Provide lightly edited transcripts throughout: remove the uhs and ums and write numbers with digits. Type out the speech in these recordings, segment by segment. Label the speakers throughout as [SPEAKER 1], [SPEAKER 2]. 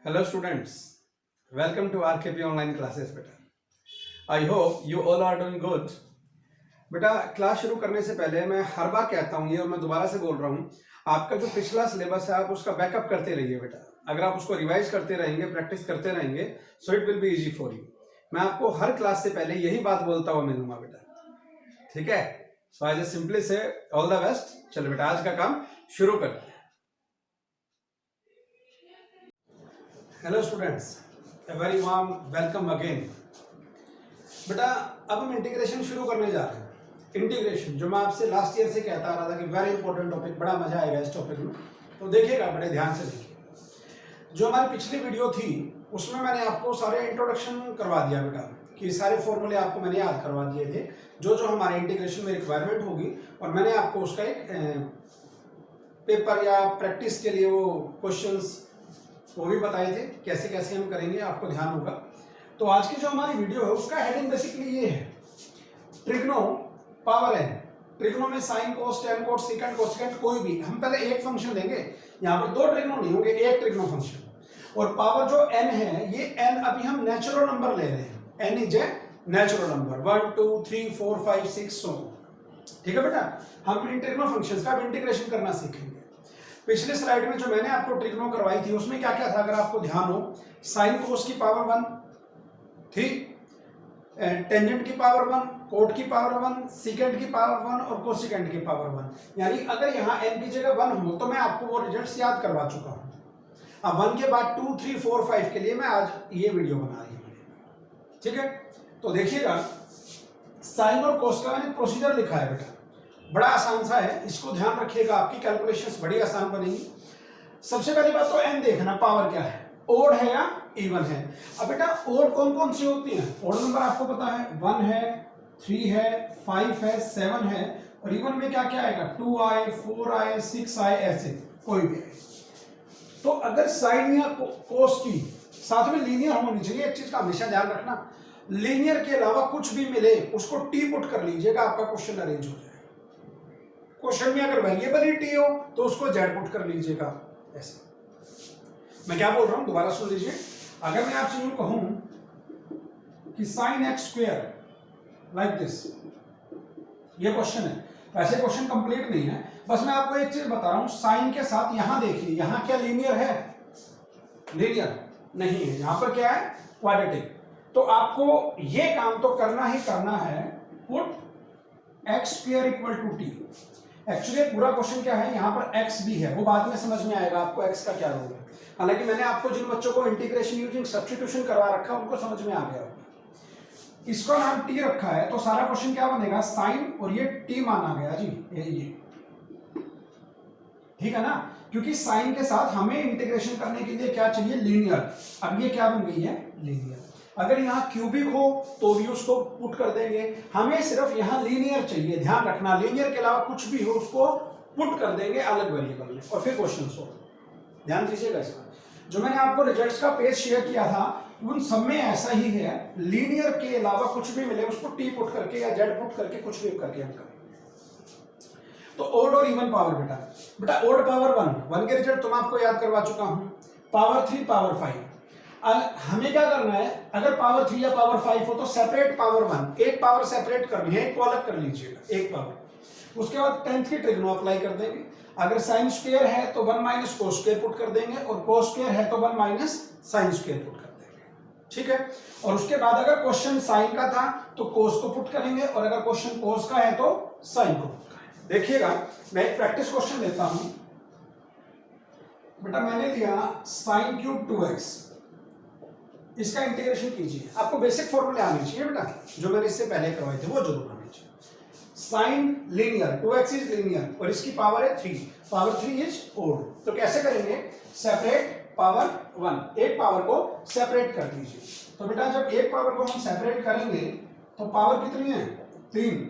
[SPEAKER 1] Hello students, welcome to RKP online classes beta. I hope you all are doing good. बेटा class शुरू करने से पहले मैं हर बार कहता हूँ ये और मैं दोबारा से बोल रहा हूँ, आपका जो पिछला सिलेबस है आप उसका बैकअप करते रहिए बेटा। अगर आप उसको रिवाइज करते रहेंगे, प्रैक्टिस करते रहेंगे, so it will be easy for you. मैं आपको हर क्लास से पहले यही बात बोलता हुआ मिलूंगा बेटा, ठीक है। सो आई जस्ट सिंपली से ऑल द बेस्ट। चलो बेटा आज का काम शुरू करते हैं। Hello students, a very warm welcome again. बेटा अब हम इंटीग्रेशन शुरू करने जा रहे हैं। इंटीग्रेशन जो मैं आपसे लास्ट ईयर से कहता आ रहा था कि वेरी इंपॉर्टेंट टॉपिक, बड़ा मजा आएगा इस टॉपिक में, तो देखिएगा बड़े ध्यान से देखिएगा। जो हमारी पिछली वीडियो थी उसमें मैंने आपको सारे इंट्रोडक्शन करवा दिया बेटा, कि सारे फॉर्मूले आपको मैंने याद करवा दिए थे जो जो हमारे इंटीग्रेशन में रिक्वायरमेंट होगी, और मैंने आपको उसका एक पेपर या प्रैक्टिस के लिए वो क्वेश्चंस वो भी बताए थे, कैसे कैसे हम करेंगे, आपको ध्यान होगा। तो आज की जो हमारी वीडियो है उसका हेडिंग बेसिकली ये है, ट्रिग्नो पावर एन। ट्रिग्नो में साइन कोस टेन कोस सेकंड कोसेकेंट कोई भी, हम पहले एक फंक्शन लेंगे, यहाँ पर दो ट्रिग्नो नहीं होंगे, एक ट्रिग्नो फंक्शन। और पावर जो एन है, ये एन अभी हम नेचुरल नंबर ले रहे हैं, N is a natural number, 1 2 3 4 5 6 so, ठीक है बेटा। हम इन ट्रिग्नो फंक्शंस का इंटीग्रेशन करना सीखेंगे। पिछले स्लाइड में जो मैंने आपको ट्रिग्नो करवाई थी उसमें क्या क्या था, अगर आपको ध्यान हो, साइन कोस की पावर 1 थी, टेंजेंट की पावर 1, कोट की पावर 1, सेकेंड की पावर 1 और कोसेकेंट की पावर 1। यानी अगर यहाँ n की जगह 1 हो तो मैं आपको वो रिजल्ट्स याद करवा चुका हूँ। अब 1 के बाद 2 3 4 5 के लिए मैं आज ये वीडियो बना रही हूँ, ठीक है। तो देखिएगा साइन और कोस का मैंने प्रोसीजर लिखा है बेटा, बड़ा आसान सा है, इसको ध्यान रखिएगा, आपकी कैलकुलेशंस बड़ी आसान बनेगी। सबसे पहली बात तो n देखना पावर क्या है, ओड है या इवन है। अब बेटा ओड कौन कौन सी होती हैं, ओड नंबर आपको पता है, 1 है, 3 है, 5 है, 7 है, और इवन में क्या क्या आएगा, 2 आए, 4 आए, 6 आए, ऐसे कोई भी आए। तो अगर साइन या कोस की साथ में लीनियर होनी चाहिए, एक चीज का हमेशा ध्यान रखना, लीनियर के अलावा कुछ भी मिले उसको टी पुट कर लीजिएगा, आपका क्वेश्चन अरेंज हो जाएगा। क्वेश्चन में अगर वेरिएबल ही टी हो तो उसको जेड पुट कर लीजिएगा, ऐसे। मैं क्या बोल रहा हूं दोबारा सुन लीजिए। अगर मैं आपसे यूं कहूं कि sine x square like this, ये क्वेश्चन है, वैसे क्वेश्चन कंप्लीट नहीं है, बस मैं आपको एक चीज बता रहा हूं, साइन के साथ यहां देखिए, यहां क्या लीनियर है, लीनियर नहीं है, यहां पर क्या है, क्वाड्रेटिक। तो आपको ये काम तो करना ही करना है, put x square equal to t. Actually पूरा क्वेश्चन क्या है, यहाँ पर x भी है, वो बाद में समझ में आएगा आपको x का क्या रोल है। हालांकि मैंने आपको जिन बच्चों को इंटीग्रेशन यूजिंग सब्स्टिट्यूशन करवा रखा है उनको समझ में आ गया होगा। इसका नाम t रखा है, तो सारा क्वेश्चन क्या बनेगा, साइन और ये t माना गया जी, ये ठीक है ना, क्योंकि साइन के साथ हमें इंटीग्रेशन करने के लिए क्या चाहिए, लीनियर। अब ये क्या बन गई है, लीनियर। अगर यहाँ क्यूबिक हो तो भी उसको पुट कर देंगे, हमें सिर्फ यहाँ लीनियर चाहिए, ध्यान रखना, लीनियर के अलावा कुछ भी हो उसको पुट कर देंगे अलग वेरिएबल में, और फिर क्वेश्चन सोल्व। ध्यान दीजिएगा इसमें, जो मैंने आपको रिजल्ट्स का पेज शेयर किया था उन सब में ऐसा ही है, लीनियर के अलावा कुछ भी मिले उसको टी पुट करके या जेड पुट करके कुछ भी करके हम करेंगे। तो ओड और इवन पावर बेटा ओड पावर 1 के रिजल्ट तुम आपको याद करवा चुका हूं, पावर 3 पावर 5। हमें क्या करना है, अगर पावर 3 या पावर 5 हो तो सेपरेट पावर 1, एक पावर सेपरेट करनी है, एक को अलग कर लीजिएगा, एक पावर। उसके बाद 10th की ट्रिग्नो अप्लाई कर देंगे। अगर साइन स्क्वायर है तो 1 माइनस कोस स्क्वायर पुट कर देंगे, और कोस स्क्वायर है तो 1 माइनस साइन स्क्वायर पुट कर देंगे, ठीक है। और उसके बाद अगर क्वेश्चन साइन का था तो कोस को पुट करेंगे, और अगर क्वेश्चन कोस का है तो साइन को पुट करेंगे। देखिएगा मैं एक प्रैक्टिस क्वेश्चन लेता हूं बेटा, मैंने लिया साइन क्यूब 2x, इसका इंटीग्रेशन कीजिए। आपको बेसिक फॉर्मूले आने चाहिए बेटा, जो मैंने इससे पहले करवाए थे वो जरूर आने चाहिए। Sign linear, 2x is linear, और इसकी पावर है 3, पावर 3 इज ओड। तो कैसे करेंगे, सेपरेट पावर 1, एक पावर को सेपरेट कर दीजिए। तो बेटा जब एक पावर को हम सेपरेट करेंगे तो पावर कितनी है, 3,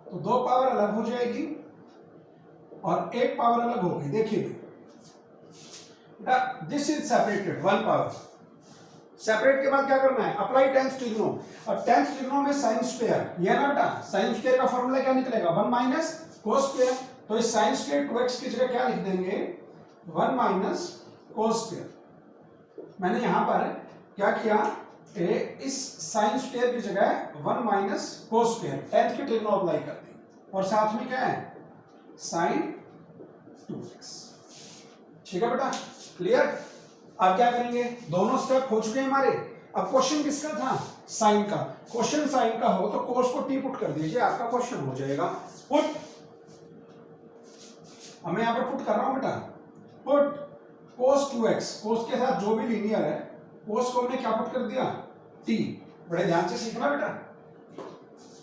[SPEAKER 1] तो 2 पावर अलग हो जाएगी और एक पावर अलग होगी। देखिए बेटा this is separated, 1 power. Separate के बाद क्या करना है, अप्लाई 10th ट्रिग्नो। अब 10th ट्रिग्नो में साइन स्क्वायर, ये ना बेटा, साइन स्क्वायर का फॉर्मूला क्या निकलेगा, 1 माइनस कोस स्क्वायर। तो इस साइन स्क्वायर 2x की जगह क्या लिख देंगे, 1 माइनस कोस स्क्वायर। मैंने यहां पर क्या किया, इस साइन स्क्वायर की जगह 1 माइनस कोस स्क्वायर, टेंथ की ट्रिग्नो अप्लाई कर दी, और साथ में क्या है साइन 2x। ठीक है बेटा, क्लियर। अब क्या करेंगे, दोनों स्टेप हो चुके हैं हमारे। अब क्वेश्चन किसका था, साइन का। क्वेश्चन साइन का हो तो कोस को टी पुट कर दीजिए, आपका क्वेश्चन हो जाएगा पुट। अब मैं यहां पर पुट कर रहा हूं बेटा, पुट कोस 2x, कोस के साथ जो भी लीनियर है कोस को हमने क्या पुट कर दिया, टी। बड़े ध्यान से सीखना बेटा,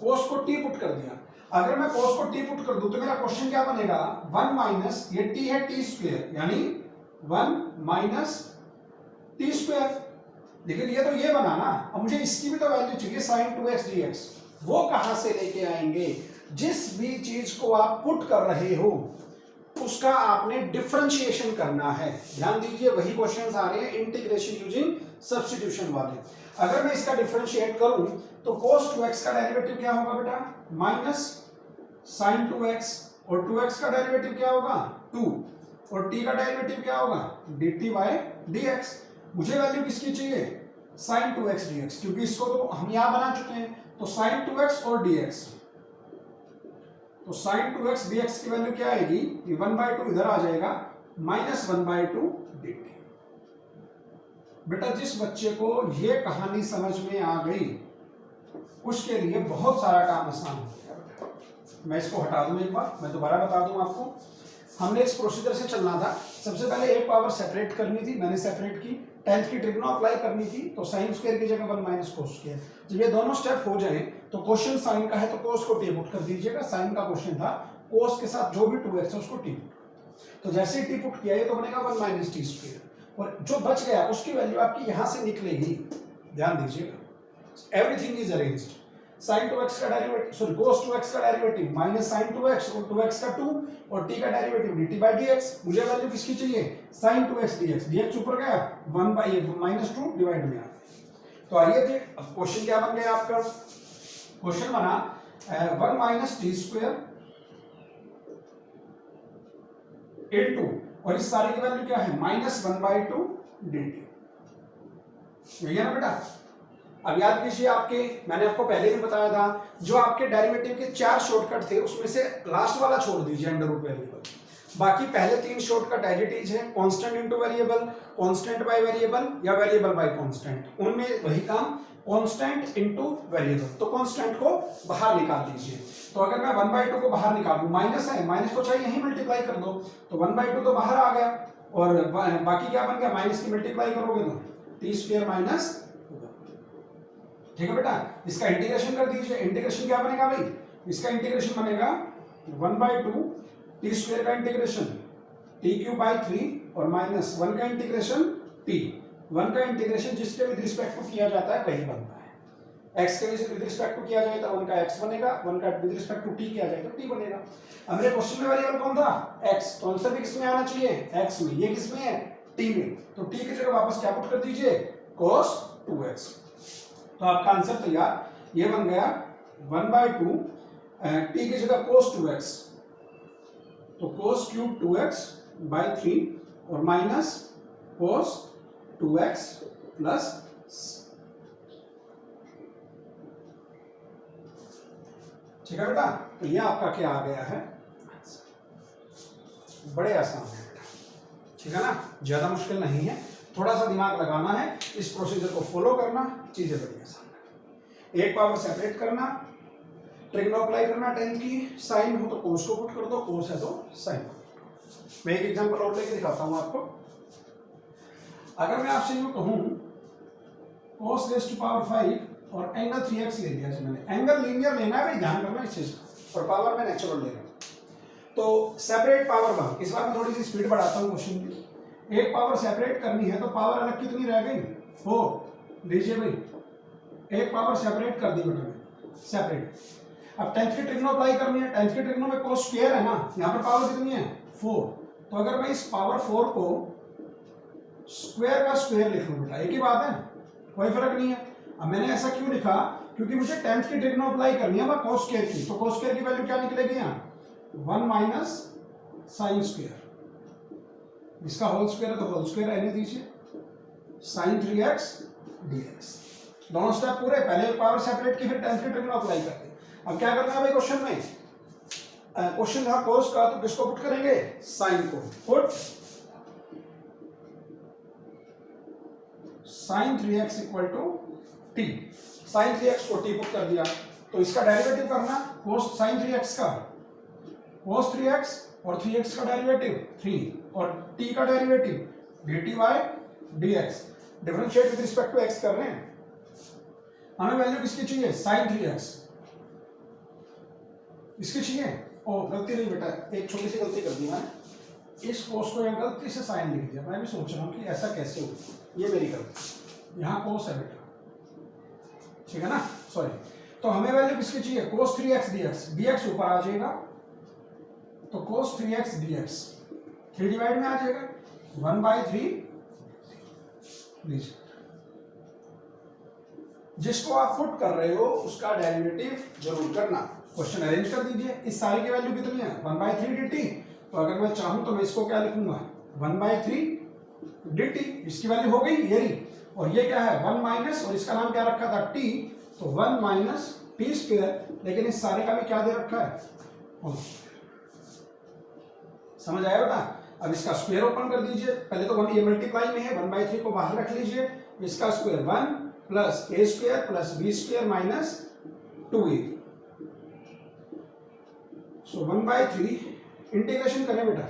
[SPEAKER 1] कोस को टी पुट कर दिया। अगर मैं कोस को टी पुट कर दूं तो मेरा क्वेश्चन क्या बनेगा, 1 माइनस, ये टी है टी स्क्वायर, यानी 1 माइनस टी स्क्वायर। लेकिन ये तो ये बना ना, अब मुझे इसकी भी तो वैल्यू चाहिए sin 2x dx। वो कहां से लेके आएंगे, जिस भी चीज को आप पुट कर रहे हो उसका आपने डिफरेंशिएशन करना है। ध्यान दीजिए, वही क्वेश्चंस आ रहे हैं इंटीग्रेशन यूजिंग सब्स्टिट्यूशन वाले। अगर मैं इसका डिफरेंशिएट करूं तो cos 2x का डेरिवेटिव क्या होगा बेटा, माइनस sin 2x, और 2x का डेरिवेटिव क्या होगा 2, और t का डेरिवेटिव क्या होगा dt बाय dx। मुझे वैल्यू किसकी चाहिए, sin 2x dx, क्योंकि इसको तो हम यहां बना चुके हैं। तो sin 2x और dx, तो sin 2x dx की वैल्यू क्या आएगी, ये 1/2 इधर आ जाएगा, माइनस 1/2 dt। बेटा जिस बच्चे को ये कहानी समझ में आ गई उसके लिए बहुत सारा काम आसान हो गया। मैं इसको हटा दूं एक बार, मैं दोबारा बता दूं आपको। हमने इस प्रोसीजर से चलना था। सबसे पहले एक पावर सेपरेट करनी थी, मैंने सेपरेट की। टेंथ की ट्रिग्नो अप्लाई करनी थी, तो साइन स्क्वायर की जगह 1 माइनस कोस स्क्वायर। जब ये दोनों स्टेप हो जाए तो क्वेश्चन साइन का है तो कोस को टी पुट कर दीजिएगा। साइन का क्वेश्चन था, कोस के साथ जो भी 2x है उसको टी पुट। तो जैसे ही टी पुट किया ये तो बनेगा 1 माइनस टी स्क्वायर, और जो बच गया उसकी वैल्यू आपकी यहां से निकलेगी। ध्यान दीजिएगा, everything is arranged. sin 2x का डेरिवेटिव, सॉरी cos 2x का डेरिवेटिव माइनस sin 2x, और 2x का 2, और t का डेरिवेटिव dt बाय dx। मुझे वैल्यू किसकी चाहिए, sin 2x dx। dx ऊपर गया, 1 बाय माइनस 2 डिवाइड में आ गया। तो आइए थे, अब क्वेश्चन क्या बन गया आपका, क्वेश्चन बना 1 माइनस टी स्क्वायर इनटू, और इस सारे की वैल्यू क्या है माइनस 1/2 dt। यही है ना बेटा। अब याद कीजिए, आपके मैंने आपको पहले भी बताया था, जो आपके डेरिवेटिव के 4 शॉर्टकट थे उसमें से लास्ट वाला छोड़ दीजिए, अंडर रूट वेरिएबल। बाकी पहले 3 शॉर्टकट एज इट इज है, constant into variable, constant by variable, या वेरिएबल बाय कांस्टेंट। उनमें वही काम, कांस्टेंट इनटू वेरिएबल। तो कांस्टेंट को बाहर निकाल दीजिए। तो अगर मैं 1/2 को बाहर निकालूं, माइनस है, माइनस को चाहिए यहीं मल्टीप्लाई कर दो, तो 1/2 तो बाहर आ गया, और बाकी क्या बन गया, माइनस की मल्टीप्लाई करोगे तो टी स्क्वायर माइनस। ठीक है बेटा, इसका इंटीग्रेशन कर दीजिए। इंटीग्रेशन क्या बनेगा भाई, इसका इंटीग्रेशन बनेगा 1/2 टी स्क्वायर का इंटीग्रेशन टी क्यूब बाय 3, और माइनस 1 का इंटीग्रेशन टी। 1 का इंटीग्रेशन जिसके विद रिस्पेक्ट टू किया जाता है वही बनता है। x के विद रिस्पेक्ट टू किया जाए तो 1 का x बनेगा, 1 का विद रिस्पेक्ट टू t किया जाए तो t बनेगा। अब मेरे क्वेश्चन में वेरिएबल कौन था, x, तो आंसर भी किसमें आना चाहिए, x में। ये किसमें है, t में। तो t की जगह वापस क्या पुट कर दीजिए, cos 2x। तो आपका आंसर तैयार, ये बन गया 1/2 t की जगह cos 2x, तो cos क्यूब 2x बाय 3, और माइनस cos 2x प्लस। ठीक है बेटा, तो ये आपका क्या आ गया है, बड़े आसान है बेटा। ठीक है ना, ज्यादा मुश्किल नहीं है, थोड़ा सा दिमाग लगाना है, इस प्रोसीजर को फॉलो करना, चीजें बड़ी आसान है। एक पावर सेपरेट करना, ट्रिग्नो अप्लाई करना, टेंथ की, साइन हो तो कोस को पुट कर दो, कोस है तो साइन। मैं एक एग्जांपल और लेके दिखाता हूं आपको। अगर मैं आपसे यूं कहूं cos रेज़ टू पावर 5 और एंगल 3x ले लिया, मैंने एंगल लीनियर लेना है भाई, ध्यान करना इस चीज का, और पावर में नेचुरल ले रहा हूं। तो सेपरेट पावर 1, इस बार मैं थोड़ी सी स्पीड बढ़ाता हूं क्वेश्चन की। एक पावर सेपरेट करनी है तो पावर अलग कितनी रह गई, 4 लीजिए भाई। एक पावर सेपरेट कर दी बेटा मैंने, सेपरेट। अब टेंथ की ट्रिग्नो अप्लाई करनी है, टेंथ की ट्रिग्नो में कोस स्क्वायर है ना, यहाँ पर पावर कितनी है 4। तो अगर मैं इस पावर 4 को स्क्वायर का स्क्वायर लिख लूं बेटा, एक ही बात है, कोई फर्क नहीं है। अब मैंने ऐसा क्यों लिखा, क्योंकि मुझे टेंथ की ट्रिग्नो अप्लाई करनी है कोस स्क्वायर की। तो कोस स्क्वायर की वैल्यू क्या निकलेगी यहाँ 1 माइनस साइन स्क्वायर, इसका होल स्क्वायर है तो होल स्क्वायर रहने दीजिए, साइन 3x dx। दोनों स्टेप पूरे, पहले पावर सेपरेट की, फिर टेंथ की ट्रिग्नो अप्लाई करते हैं। अब क्या करना है भाई क्वेश्चन में, क्वेश्चन था कोस का, तो किसको पुट करेंगे, साइन को। Put sine 3x equal to t. Sine 3x को टी पुट कर दिया, तो इसका डेरिवेटिव करना, कोस साइन 3x का कोस 3x और 3x का डेरिवेटिव 3 और t का derivative dt by dx। Differentiate with respect to x कर रहे हैं। हमें वैल्यू किसकी चाहिए, साइन 3x इसकी चाहिए। ओ गलती नहीं बेटा, एक छोटी सी गलती कर दी मैंने, इस कोस को यहाँ गलती से साइन लिख दिया। मैं भी सोच रहा हूँ कि ऐसा कैसे हो, ये मेरी गलती, यहाँ कोस है बेटा, ठीक है ना, सॉरी। तो हमें वैल्यू किसकी चाहिए, कोस 3x dx। dx ऊपर आ जाएगा, तो कोस 3x dx 3 डिवाइड में आ जाएगा, 1/3 लीजिए। जिसको आप पुट कर रहे हो उसका डेरिवेटिव जरूर करना। क्वेश्चन अरेंज कर दीजिए। इस सारे की वैल्यू कितनी है, 1/3 dt। तो अगर मैं चाहूं तो मैं इसको क्या लिखूंगा, 1/3 dt। इसकी वैल्यू हो गई ये रही, और ये क्या है 1 माइनस, और इसका नाम क्या रखा था t, तो 1 माइनस टी स्क्वायर। लेकिन इस सारे का भी क्या दे रखा है, समझ आया बेटा। अब इसका स्क्वायर ओपन कर दीजिए। पहले तो 1 ये मल्टीप्लाई में है, 1/3 को बाहर रख लीजिए। इसका square 1 plus a square plus b square minus 2a। So 1/3 integration करें बेटा,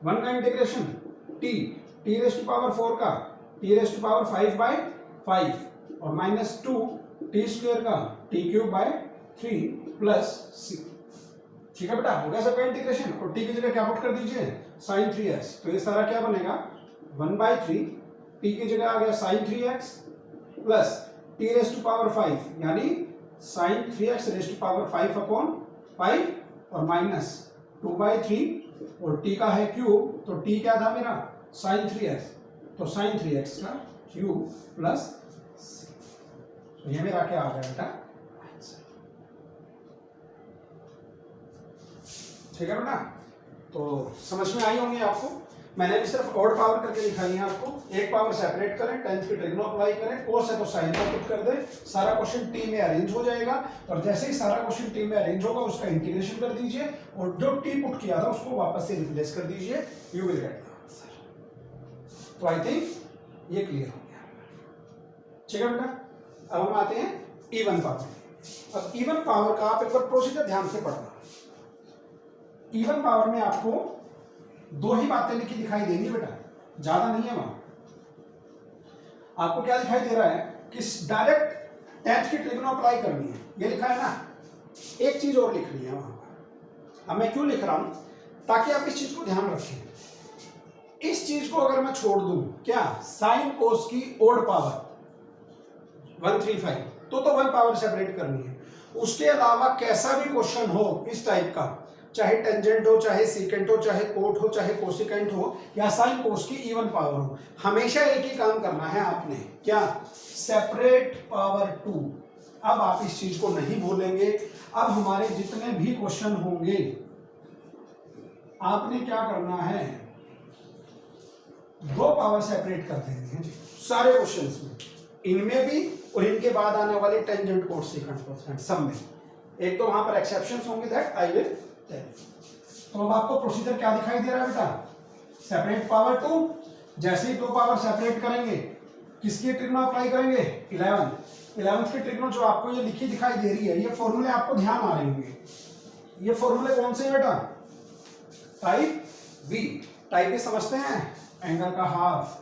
[SPEAKER 1] 1 का इंटीग्रेशन t रेस्ट टू पावर 4 का t रेस्ट टू पावर 5/5 और माइनस 2 टी स्क्वायर का t क्यूब बाय 3 प्लस 6। ठीक है बेटा, हो गया सबका इंटीग्रेशन। और t की जगह क्या पुट कर दीजिए, साइन 3x। तो ये सारा क्या बनेगा, 1/3 t की जगह आ गया sine 3x plus t raised to power 5 यानी sign 3x rest to power 5/5 और माइनस 2/3 और t का है क्यूब, तो t क्या था मेरा, साइन 3x, तो साइन 3x का क्यूब प्लस, तो ये मेरा क्या आ गया बेटा, ठीक है बेटा। तो समझ में आई होंगी आपको। मैंने भी सिर्फ ऑड पावर करके दिखाई है आपको। एक पावर सेपरेट करें, टेंथ की ट्रिग्नो अप्लाई करें, कोस है तो साइन का पुट कर दें, सारा क्वेश्चन टी में अरेंज हो जाएगा। और जैसे ही सारा क्वेश्चन टी में अरेंज होगा उसका इंटीग्रेशन कर दीजिए, और जो टी पुट किया था उसको वापस से रिप्लेस कर दीजिए, you will get the answer. तो आई थिंक ये क्लियर हो गया, ठीक है बेटा। अब हम आते हैं इवन पावर। अब इवन पावर का आप एक बार प्रोसीजर ध्यान से पढ़ना। इवन पावर में आपको 2 ही बातें लिखी दिखाई देंगी बेटा, ज्यादा नहीं है वहां। आपको क्या दिखाई दे रहा है कि डायरेक्ट टेंथ की ट्रिग्नो अप्लाई करनी है, ये लिखा है ना। एक चीज और लिखनी है वहां पर। अब मैं क्यों लिख रहा हूं, ताकि आप इस चीज को ध्यान रखें। इस चीज को अगर मैं छोड़ दूं, क्या साइन कोस की ओड पावर 135, तो 1 पावर सेपरेट करनी है। उसके अलावा कैसा भी क्वेश्चन हो इस टाइप का, चाहे टेंजेंट हो, चाहे सीकेंट हो, चाहे कोट हो, चाहे कोसिकेंट हो, या साइन कोस की इवन पावर हो, हमेशा एक ही काम करना है आपने, क्या, सेपरेट पावर 2। अब आप इस चीज को नहीं भूलेंगे। अब हमारे जितने भी क्वेश्चन होंगे आपने क्या करना है, 2 पावर सेपरेट कर देनी है सारे क्वेश्चंस में, इनमें भी और इनके बाद आने वाले टेंजेंट कोट सीकेंट सब में। एक तो वहां पर एक्सेप्शंस होंगे, दैट आई विल टेल। तो अब आपको प्रोसीजर क्या दिखाई दे रहा है बेटा, सेपरेट पावर 2। जैसे ही 2 पावर सेपरेट करेंगे, किसकी ट्रिग्नो अप्लाई करेंगे, 11th की ट्रिग्नो जो आपको ये लिखी दिखाई दे रही है, ये फॉर्मूले आपको ध्यान आ रहे होंगे। ये फॉर्मूले कौन से हैं बेटा, टाइप बी। टाइप बी समझते हैं, एंगल का हाफ,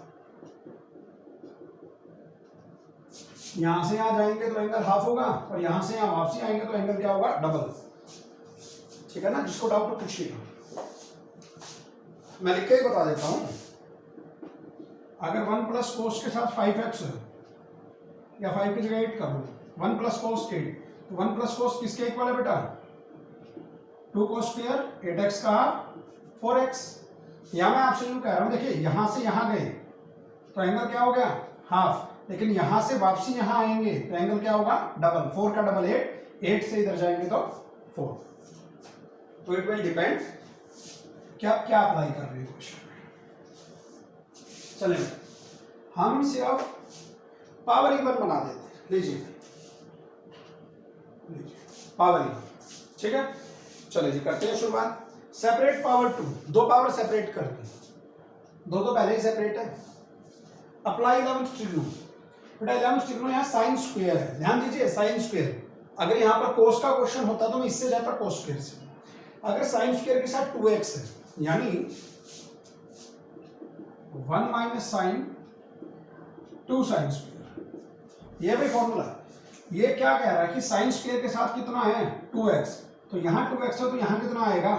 [SPEAKER 1] यहां से यहां जाएंगे तो एंगल हाफ होगा, और यहां से यहां वापसी आएंगे तो एंगल क्या होगा, डबल। ठीक है ना, जिसको डाउट हो पूछिएगा, मैं लिख के ही बता देता हूं। अगर 1 प्लस कोस के साथ 5x है, या 5 की जगह 8 कर लो, 1 प्लस कोस 8, तो 1 प्लस कोस किसके इक्वल है बेटा, 2 कोस स्क्वायर 8x का 4x। या मैं आपसे यूं कह रहा हूं, देखिए यहां से यहां गए तो एंगल क्या हो गया, हाफ, लेकिन यहां से वापसी यहां आएंगे तो एंगल क्या होगा, डबल। 4 का डबल 8 से इधर जाएंगे तो 4। तो इट विल डिपेंड क्या क्या अप्लाई कर रहे हो क्वेश्चन में। चलिए हम सिर्फ पावर इवन बना देते। लीजिए पावर इवन, ठीक है। चलिए जी करते हैं शुरुआत। सेपरेट पावर टू, दो पावर सेपरेट कर दी, दो तो पहले ही सेपरेट है। अप्लाई 11th ट्रिग्नो, बेटा 11th ट्रिग्नो यहाँ साइन स्क्वायर है, ध्यान दीजिए साइन स्क्वायर। अगर यहाँ पर कोस का क्वेश्चन होता तो मैं इससे जाता कोस स्क्वायर से। अगर साइन स्क्वायर के साथ 2x है यानी 1 माइनस साइन 2 साइन स्क्वायर, ये भी फॉर्मूला। ये क्या कह रहा है कि साइन स्क्वायर के साथ कितना है 2x, तो यहाँ 2x है तो यहाँ कितना आएगा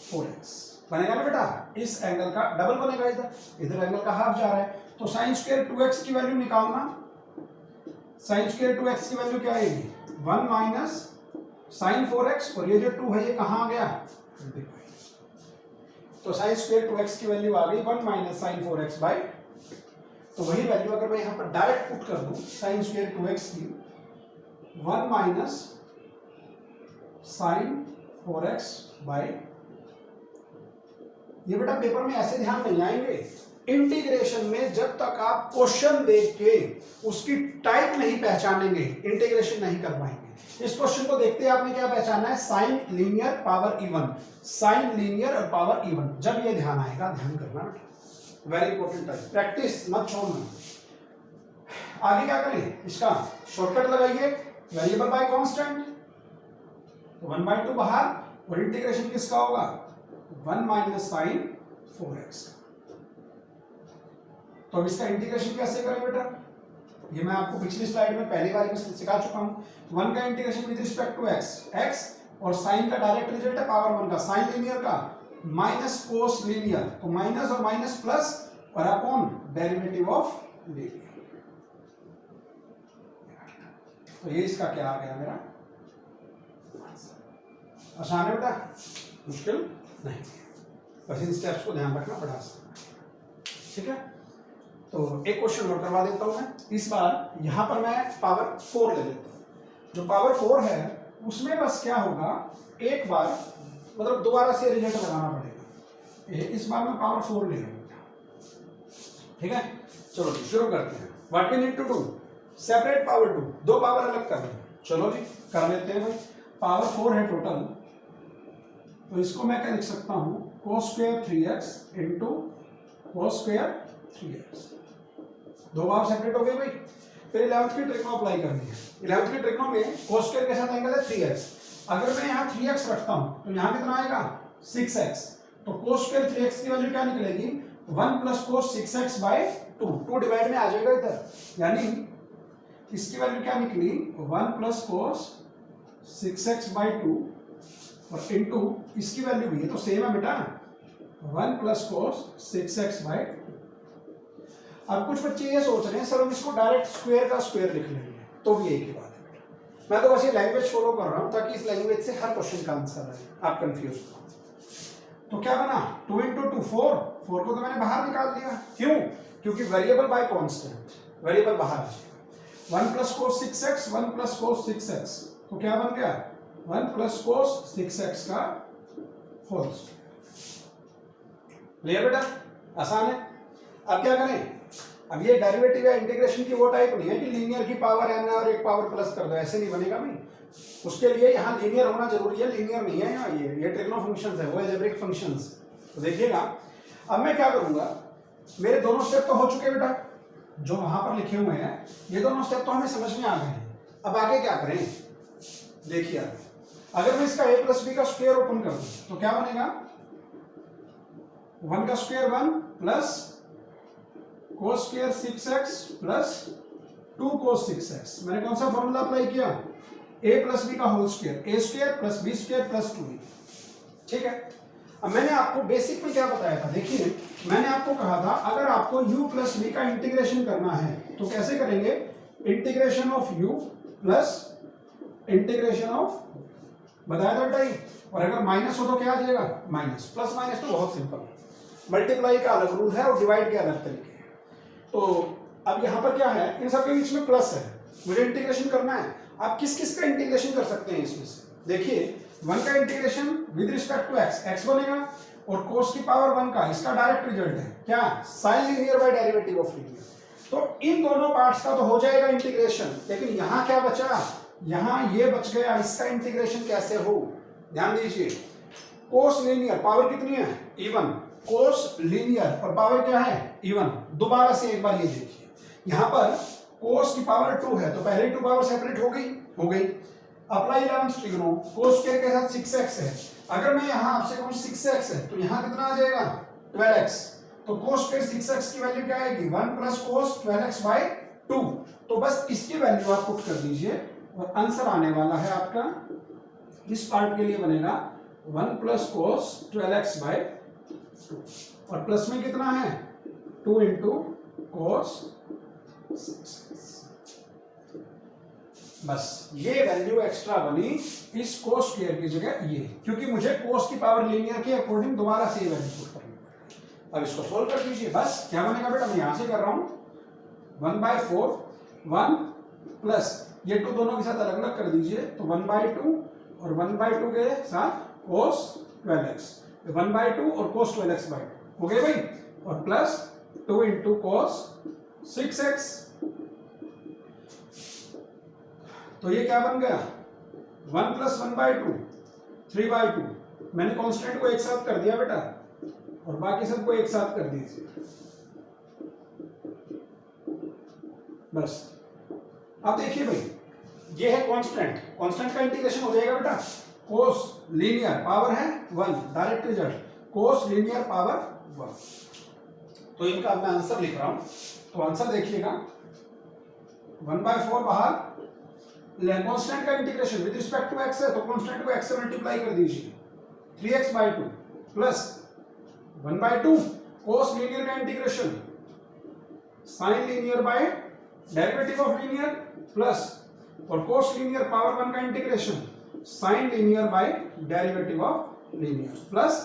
[SPEAKER 1] 4x बनेगा ना बेटा। इस एंगल का डबल बनेगा, इधर एंगल का हाफ जा रहा है, तो साइन स्क्वायर 2x की वैल्यू निकालना। साइन स्क्वायर 2x की वैल्यू क्या आएगी 1 माइनस साइन 4x, और ये जो 2 है ये कहाँ आ गया, तो साइन स्क्वायर 2x की वैल्यू आ गई 1 माइनस साइन 4x बाय, तो वही वैल्यू अगर मैं यहाँ पर डायरेक्ट पुट कर दूं साइन स्क्वायर 2x की 1 माइनस साइन 4x बाय, ये बेटा पेपर में ऐसे ध्यान नहीं आएंगे। इंटीग्रेशन में जब तक आप क्वेश्चन देख के उसकी टाइप नहीं पहचानेंगे इंटीग्रेशन नहीं कर पाएंगे। इस क्वेश्चन को देखते आपने क्या पहचाना है, sine linear power even, sine linear और पावर इवन। जब ये ध्यान आएगा, ध्यान करना वेरी इंपॉर्टेंट है, प्रैक्टिस मत छोड़ना। आगे क्या करें, इसका शॉर्टकट लगाइए, वेरिएबल बाय कांस्टेंट, 1/2 बाहर, और इंटीग्रेशन किसका होगा 1 माइनस साइन 4x। तो अब इसका इंटीग्रेशन कैसे करें बेटा, ये मैं आपको पिछली स्लाइड में पहली बार में सिखा चुका हूं। 1 का integration with respect to x, और साइन का डायरेक्ट रिजल्ट है पावर 1 का, साइन लीनियर का माइनस कोस लीनियर, तो माइनस और माइनस प्लस और अपॉन डेरिवेटिव ऑफ लीनियर। तो ये इसका क्या आ गया मेरा, आसान है बेटा, मुश्किल नहीं, बस इन स्टेप्स को ध्यान रखना बड़ा आसान है, ठीक है। तो एक क्वेश्चन नोट करवा देता हूं मैं, इस बार यहां पर मैं पावर 4 ले लेता हूं। जो पावर 4 है उसमें बस क्या होगा, एक बार मतलब दोबारा से रिजल्ट लगाना पड़ेगा। इस बार मैं पावर 4 ले लूंगा, ठीक है। चलो जी शुरू करते हैं। What we need to do, separate power 2, दो पावर अलग करनी है। चलो जी कर लेते हैं भाई। पावर 4 है टोटल, तो इसको मैं क्या लिख सकता हूं, cos square 3x into cos square 3x। दो बार सेपरेट हो गए भाई। फिर 11th की ट्रिग्नो अप्लाई करनी है। 11th की ट्रिग्नो में कोस स्क्वायर के साथ एंगल है 3x, अगर मैं यहाँ 3x रखता हूं तो यहाँ कितना आएगा 6x, तो कोस स्क्वायर 3x की वैल्यू क्या निकलेगी 1 प्लस कोस 6x बाय 2 डिवाइड में आ जाएगा इधर, यानी इसकी वैल्यू क्या निकली 1 प्लस कोस 6x बाय 2, और इनटू इसकी वैल्यू भी है तो सेम है बेटा 1 प्लस कोस 6x बाय 2। अब कुछ बच्चे ये सोच रहे हैं सर हम इसको डायरेक्ट स्क्वायर का स्क्वायर लिख लेंगे, तो भी एक ही बात है बेटा। मैं तो बस ये लैंग्वेज फॉलो कर रहा हूं ताकि इस लैंग्वेज से हर क्वेश्चन का आंसर आए, आप कंफ्यूज हो। तो क्या बना 2 इंटू 2 4, 4 को तो मैंने बाहर निकाल दिया, क्यों, क्योंकि वेरिएबल बाय कांस्टेंट, वेरिएबल बाहर आ जाएगा। 1 प्लस कोस 6x, 1 प्लस कोस 6x, तो क्या बन गया 1 प्लस कोस 6x का होल स्क्वायर। क्लियर बेटा, आसान है। अब क्या करें, अब ये डेरिवेटिव या इंटीग्रेशन की वो टाइप नहीं है कि लीनियर की पावर n है और एक पावर प्लस कर दो, ऐसे नहीं बनेगा भाई। उसके लिए यहाँ लीनियर होना जरूरी है, लीनियर नहीं है यहाँ, ये ट्रिग्नो फंक्शंस है, वो अलजेब्रिक फंक्शंस। तो देखिएगा अब मैं क्या करूंगा, मेरे दोनों स्टेप तो हो चुके बेटा, जो वहां पर लिखे हुए हैं ये दोनों स्टेप तो हमें समझ में आ गए हैं। अब आगे क्या करें, देखिए अगर मैं इसका a प्लस बी का स्क्वायर ओपन कर दूं तो क्या बनेगा 1 का square 1 plus cos square 6x plus 2 cos 6x। मैंने कौन सा फॉर्मूला अप्लाई किया, a प्लस बी का whole square, a square plus B square plus 2b, ठीक है। अब मैंने आपको बेसिक में क्या बताया था, देखिए मैंने आपको कहा था अगर आपको u प्लस v का इंटीग्रेशन करना है तो कैसे करेंगे, integration of u plus integration of, बताया था बेटा ये, और अगर माइनस हो तो क्या आ जाएगा माइनस, प्लस माइनस तो बहुत सिंपल है, मल्टीप्लाई का अलग रूल है और डिवाइड के अलग तरीके हैं। तो अब यहाँ पर क्या है, इन सबके बीच में प्लस है, मुझे इंटीग्रेशन करना है। आप किस किस का इंटीग्रेशन कर सकते हैं इसमें से, देखिए 1 का integration with respect to x, x बनेगा, और कोस की पावर 1 का, इसका डायरेक्ट रिजल्ट है क्या, sine linear by derivative of linear. तो इन दोनों पार्ट्स का तो हो जाएगा इंटीग्रेशन, लेकिन यहां क्या बचा, यहां ये बच गया, इसका इंटीग्रेशन कैसे हो, ध्यान दीजिए। कोस लीनियर पावर कितनी है, इवन, कोस लीनियर और पावर क्या है, इवन। दोबारा से एक बार ये देखिए, यहां पर कोस की पावर 2 है तो पहले 2 पावर सेपरेट हो गई। Apply 11th trigno, cos square के साथ 6x है, अगर मैं यहां आपसे कहूं 6x है तो यहां कितना आ जाएगा 12x, तो कोस स्क्वायर 6x की वैल्यू क्या आएगी 1 प्लस कोस 12x बाय 2। तो बस इसकी वैल्यू आप पुट कर दीजिए और आंसर आने वाला है आपका, इस पार्ट के लिए बनेगा 1 प्लस कोस 12x बाय 2 और प्लस में कितना है 2 इंटू कोस 6x। बस ये वैल्यू एक्स्ट्रा बनी इस कोस स्क्वायर की जगह ये, क्योंकि मुझे कोस की पावर लीनियर के अकॉर्डिंग दोबारा से ये वैल्यू पुट करनी पड़ेगी। अब इसको सोल्व कर दीजिए, बस क्या बनेगा बेटा, मैं यहां से कर रहा हूं 1/4 1 प्लस ये 2 दोनों के साथ अलग अलग कर दीजिए, तो 1/2 और 1/2 के साथ कोस 12x, 1/2 और कोस 12x बाय 2 हो गए भाई, और प्लस 2 इंटू कोस 6x। तो ये क्या बन गया 1 प्लस 1/2 3/2। मैंने कांस्टेंट को एक साथ कर दिया बेटा और बाकी सबको एक साथ कर दीजिए, बस। अब देखिए भाई ये है कांस्टेंट, कांस्टेंट का इंटीग्रेशन हो जाएगा बेटा, कोस लीनियर पावर है 1, डायरेक्ट रिजल्ट कोस लीनियर पावर 1। तो इनका मैं आंसर लिख रहा हूं, तो आंसर देखिएगा 1/4 बाहर, कांस्टेंट का integration with respect to x है तो कांस्टेंट को x से मल्टीप्लाई कर दीजिए, 3x/2 प्लस 1/2 कोस लीनियर का integration sine linear by derivative of linear plus और कोस लीनियर पावर 1 का integration sine linear by derivative of linear plus.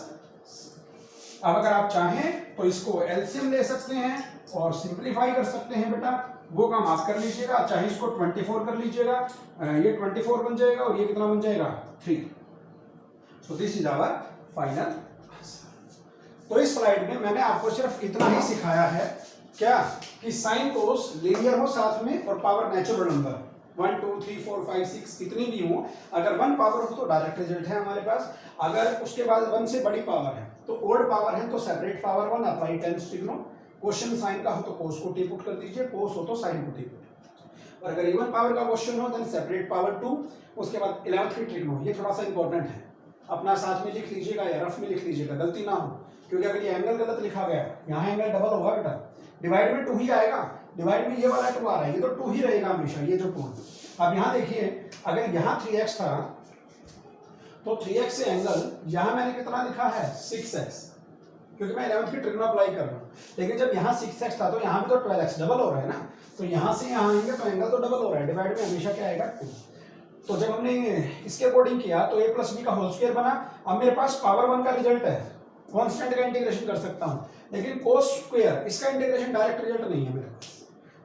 [SPEAKER 1] अब अगर आप चाहें तो इसको एलसीएम ले सकते हैं और सिंपलीफाई कर सकते हैं बेटा, वो काम आप कर लीजिएगा। चाहे इसको 24 कर लीजिएगा, ये 24 बन जाएगा और ये कितना बन जाएगा 3। So this is our final answer. तो इस स्लाइड में मैंने आपको सिर्फ इतना ही सिखाया है, क्या कि साइन कोस लीनियर हो साथ में और पावर नेचुरल नंबर 1 2 3 4 5 6 कितनी भी हो, अगर 1 पावर हो तो डायरेक्ट रिजल्ट है हमारे पास, अगर उसके बाद 1 से बड़ी पावर है तो ओड पावर है तो separate power 1 apply 10 trigno. Question sign का हो तो कोस को टी पुट कर दीजिए, कोस हो तो साइन को टी पुट। और अगर इवन पावर का क्वेश्चन हो देन सेपरेट पावर 2, उसके बाद 11th की ट्रिग्नो। ये थोड़ा सा इंपॉर्टेंट है, अपना साथ में लिख लीजिएगा या रफ में लिख लीजिएगा, गलती ना हो, क्योंकि अगर ये एंगल गलत लिखा गया, यहाँ एंगल डबल होगा बेटा, डिवाइड में 2 ही आएगा, डिवाइड में ये वाला 2 आ रहा है, ये तो 2 ही रहेगा हमेशा, ये जो 2। अब यहाँ देखिए अगर यहाँ 3x था तो 3x से एंगल यहाँ मैंने कितना लिखा है 6x, क्योंकि मैं 11th की ट्रिग्नो अप्लाई कर रहा हूँ। लेकिन जब यहाँ 6x था तो यहाँ भी तो 12x डबल हो रहा है ना, तो यहाँ से यहाँ आएंगे तो एंगल तो डबल हो रहा है, डिवाइड में हमेशा क्या आएगा 2। तो जब हमने इसके अकॉर्डिंग किया तो a प्लस बी का होल स्क्वायर बना। अब मेरे पास पावर 1 का रिजल्ट है, कांस्टेंट का इंटीग्रेशन कर सकता हूँ, लेकिन कोस स्क्वायर इसका इंटीग्रेशन डायरेक्ट रिजल्ट नहीं है मेरे पास।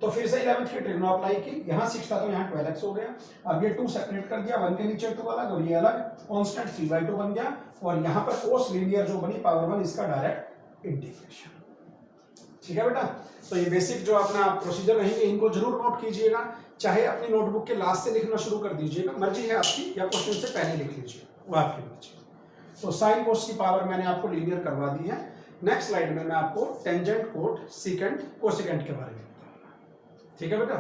[SPEAKER 1] तो फिर से 11th की ट्रिग्नो अप्लाई की, यहाँ 6 था तो यहाँ 12x हो गया। अब ये 2 सेपरेट कर दिया, 1 के नीचे 2 अलग और ये अलग, कांस्टेंट 3/2 बन गया। और यहाँ पर कोस लीनियर जो बनी पावर 1 इसका डायरेक्ट इंटीग्रेशन। ठीक है बेटा, तो ये बेसिक जो अपना प्रोसीजर रहेंगे इनको जरूर नोट कीजिएगा, चाहे अपनी नोटबुक के लास्ट से लिखना शुरू कर दीजिएगा, मर्जी है आपकी, या क्वेश्चन से पहले लिख लीजिए, वो आपकी मर्जी। तो साइन कोस की पावर मैंने आपको लीनियर करवा दी है। नेक्स्ट स्लाइड में मैं आपको टेंजेंट कोट सीकेंट कोसेकेंट के बारे में बताऊंगा। ठीक है बेटा।